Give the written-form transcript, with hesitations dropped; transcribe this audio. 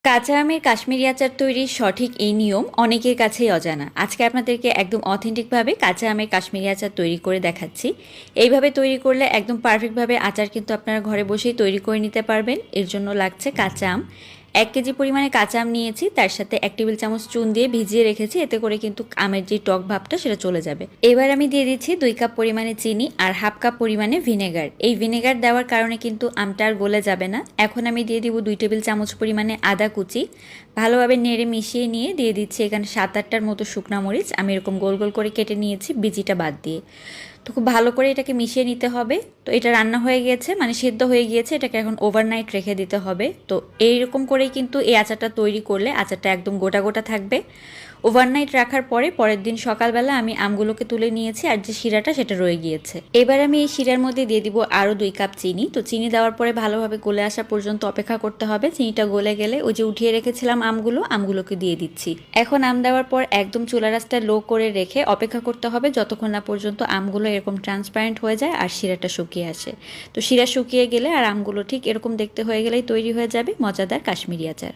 কাঁচা আমের কাশ্মীরি আচার তৈরির সঠিক এই নিয়ম অনেকের কাছেই অজানা। আজকে আপনাদেরকে একদম অথেন্টিকভাবে কাঁচা আমের কাশ্মীরি আচার তৈরি করে দেখাচ্ছি। এইভাবে তৈরি করলে একদম পারফেক্টভাবে আচার কিন্তু আপনারা ঘরে বসেই তৈরি করে নিতে পারবেন। এর জন্য লাগছে কাঁচা আম। 1 কেজি পরিমাণে কাঁচা আম নিয়েছি, তার সাথে 1 টেবিল চামচ চুন দিয়ে ভিজিয়ে রেখেছি, এতে করে কিন্তু আমের যে টক ভাবটা সেটা চলে যাবে। এবার আমি দিয়ে দিচ্ছি 2 কাপ পরিমাণে চিনি আর হাফ কাপ পরিমাণে ভিনেগার। এই ভিনেগার দেওয়ার কারণে কিন্তু আমটা আর গলে যাবে না। এখন আমি দিয়ে দিব 2 টেবিল চামচ পরিমাণে আদা কুচি। ভালোভাবে নেড়ে মিশিয়ে নিয়ে দিয়ে দিচ্ছি এখানে 7-8টার মতো শুকনা মরিচ। আমি এরকম গোল গোল করে কেটে নিয়েছি বিচিটা বাদ দিয়ে। তো খুব ভালো করে এটাকে মিশিয়ে নিতে হবে। তো এটা রান্না হয়ে গিয়েছে, মানে সেদ্ধ হয়ে গিয়েছে, এটাকে এখন ওভারনাইট রেখে দিতে হবে। তো এইরকম করেই কিন্তু এই আচারটা তৈরি করলে আচারটা একদম গোটা গোটা থাকবে। ওভারনাইট রাখার পরে পরের দিন সকালবেলা আমি আমগুলোকে তুলে নিয়েছি, আর যে শিরাটা সেটা রয়ে গিয়েছে। এবার আমি এই শিরার মধ্যে দিয়ে দিব আরও 2 কাপ চিনি। তো চিনি দেওয়ার পরে ভালোভাবে গলে আসা পর্যন্ত অপেক্ষা করতে হবে। চিনিটা গলে গেলে ওই যে উঠিয়ে রেখেছিলাম আমগুলোকে দিয়ে দিচ্ছি। এখন আম দেওয়ার পর একদম চুলা রাসটা লো করে রেখে অপেক্ষা করতে হবে যতক্ষণ না পর্যন্ত আমগুলো এরকম ট্রান্সপারেন্ট হয়ে যায় আর শিরাটা শুকিয়ে আসে। তো শিরা শুকিয়ে গেলে আর আমগুলো ঠিক এরকম দেখতে হয়ে গেলেই তৈরি হয়ে যাবে মজাদার কাশ্মীরি আচার।